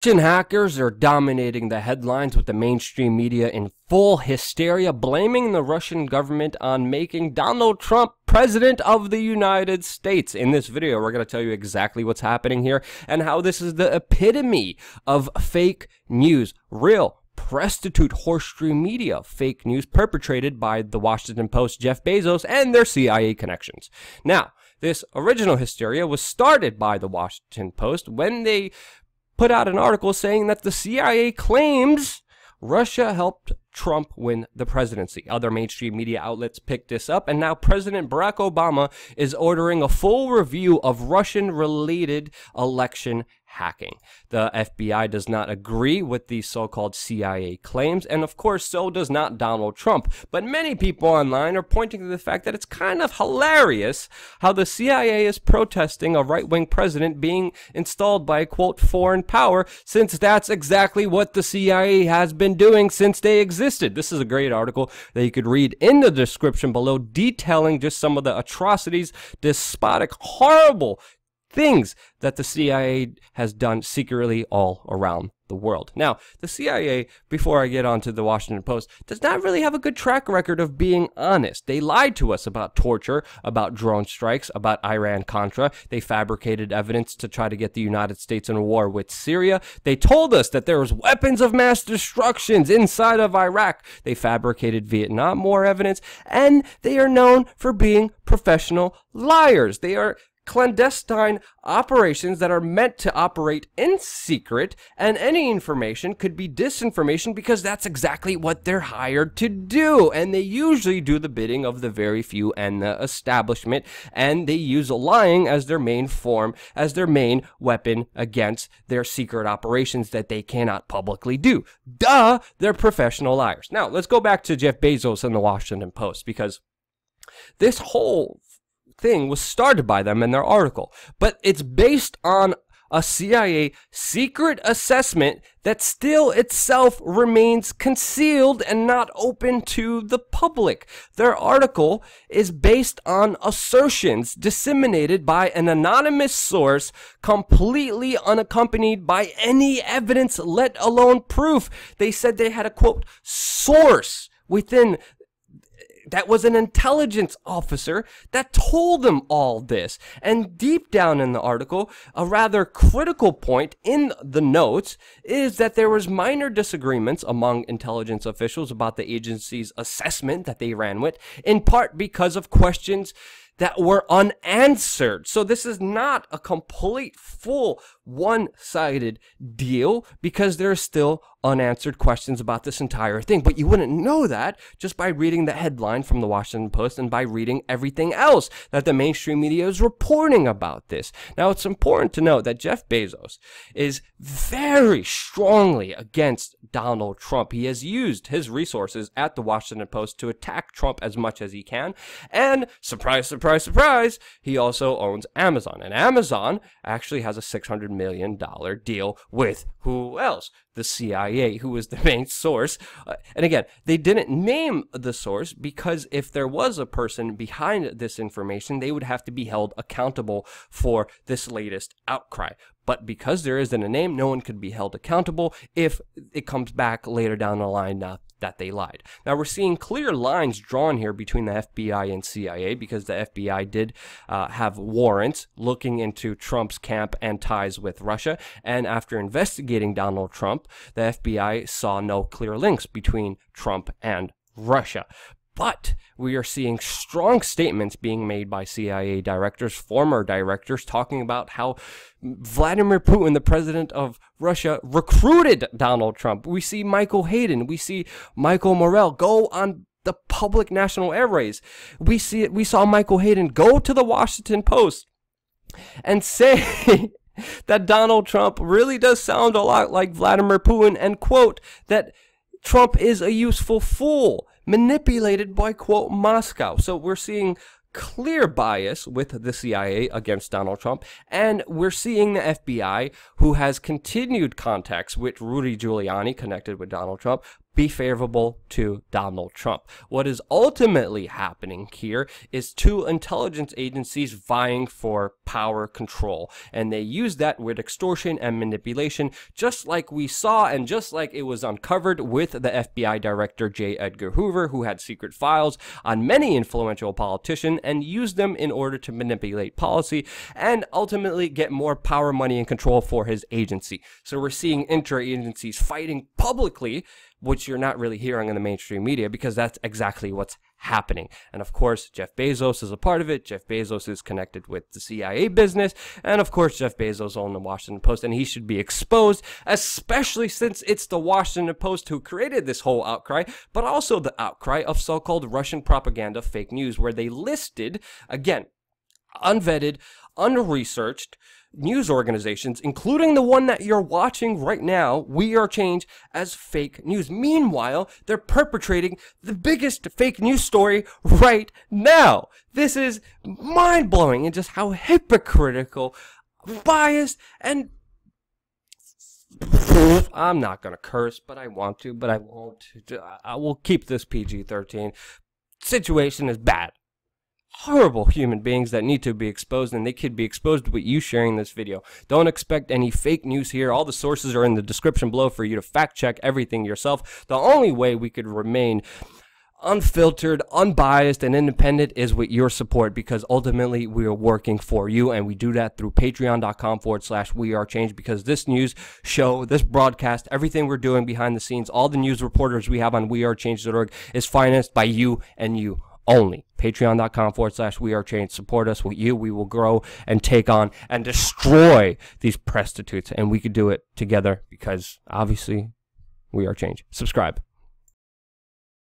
Russian hackers are dominating the headlines with the mainstream media in full hysteria, blaming the Russian government on making Donald Trump president of the United States. In this video, we're going to tell you exactly what's happening here and how this is the epitome of fake news. Real prostitute horseshoe media fake news perpetrated by the Washington Post, Jeff Bezos, and their CIA connections. Now, this original hysteria was started by the Washington Post when they put out an article saying that the CIA claims Russia helped Trump win the presidency. Other mainstream media outlets picked this up, and now President Barack Obama is ordering a full review of Russian-related election hacking. The FBI does not agree with these so-called CIA claims, and of course, so does not Donald Trump. But many people online are pointing to the fact that it's kind of hilarious how the CIA is protesting a right-wing president being installed by a, quote, foreign power, since that's exactly what the CIA has been doing since they existed. This is a great article that you could read in the description below, detailing just some of the atrocities, despotic, horrible things that the CIA has done secretly all around the world. Now, the CIA, before I get on to the Washington Post, does not really have a good track record of being honest. They lied to us about torture, about drone strikes, about Iran-Contra. They fabricated evidence to try to get the United States in a war with Syria. They told us that there was weapons of mass destruction inside of Iraq. They fabricated Vietnam War evidence, and they are known for being professional liars. They are clandestine operations that are meant to operate in secret, and any information could be disinformation because that's exactly what they're hired to do. And they usually do the bidding of the very few and the establishment, and they use lying as their main form, as their main weapon against their secret operations that they cannot publicly do. Duh, they're professional liars. Now, let's go back to Jeff Bezos and the Washington Post, because this whole thing was started by them in their article, but it's based on a CIA secret assessment that still itself remains concealed and not open to the public. Their article is based on assertions disseminated by an anonymous source, completely unaccompanied by any evidence, let alone proof. They said they had a, quote, source within that was an intelligence officer that told them all this. And deep down in the article, a rather critical point in the notes is that there was minor disagreements among intelligence officials about the agency's assessment that they ran with, in part because of questions that were unanswered. So this is not a complete, full, one-sided deal, because there are still unanswered questions about this entire thing. But you wouldn't know that just by reading the headline from the Washington Post and by reading everything else that the mainstream media is reporting about this. Now, it's important to note that Jeff Bezos is very strongly against Donald Trump. He has used his resources at the Washington Post to attack Trump as much as he can. And surprise, surprise, surprise, he also owns Amazon. And Amazon actually has a $600 million deal with who else? The CIA, who is the main source. And again, they didn't name the source because if there was a person behind this information, they would have to be held accountable for this latest outcry. But because there isn't a name, no one could be held accountable if it comes back later down the line that they lied. Now, we're seeing clear lines drawn here between the FBI and CIA, because the FBI did have warrants looking into Trump's camp and ties with Russia. And after investigating Donald Trump, the FBI saw no clear links between Trump and Russia. But we are seeing strong statements being made by CIA directors, former directors, talking about how Vladimir Putin, the president of Russia, recruited Donald Trump. We see Michael Hayden, we see Michael Morell go on the public national airways. We saw Michael Hayden go to the Washington Post and say that Donald Trump really does sound a lot like Vladimir Putin, and quote, that Trump is a useful fool, manipulated by, quote, Moscow. So we're seeing clear bias with the CIA against Donald Trump, and we're seeing the FBI, who has continued contacts with Rudy Giuliani connected with Donald Trump, be favorable to Donald Trump. What is ultimately happening here is two intelligence agencies vying for power control, and they use that with extortion and manipulation, just like we saw and just like it was uncovered with the FBI director J. Edgar Hoover, who had secret files on many influential politicians and used them in order to manipulate policy and ultimately get more power, money, and control for his agency. So we're seeing interagencies fighting publicly, which you're not really hearing in the mainstream media, because that's exactly what's happening. And of course, Jeff Bezos is a part of it. Jeff Bezos is connected with the CIA business. And of course, Jeff Bezos owns the Washington Post, and he should be exposed, especially since it's the Washington Post who created this whole outcry, but also the outcry of so-called Russian propaganda fake news, where they listed, again, unvetted, unresearched news organizations, including the one that you're watching right now, WeAreChange, as fake news. Meanwhile, they're perpetrating the biggest fake news story right now. This is mind-blowing in just how hypocritical, biased, and I'm not going to curse, but I want to, but I won't. I will keep this PG-13. Situation is bad. Horrible human beings that need to be exposed, and they could be exposed with you sharing this video. Don't expect any fake news here. All the sources are in the description below for you to fact check everything yourself. The only way we could remain unfiltered, unbiased, and independent is with your support, because ultimately we are working for you, and we do that through patreon.com/WeAreChange, because this news show, this broadcast, everything we're doing behind the scenes, all the news reporters we have on WeAreChange.org is financed by you and you only. Patreon.com/WeAreChange. Support us. With you, we will grow and take on and destroy these prostitutes. And we could do it together, because obviously we are change. Subscribe.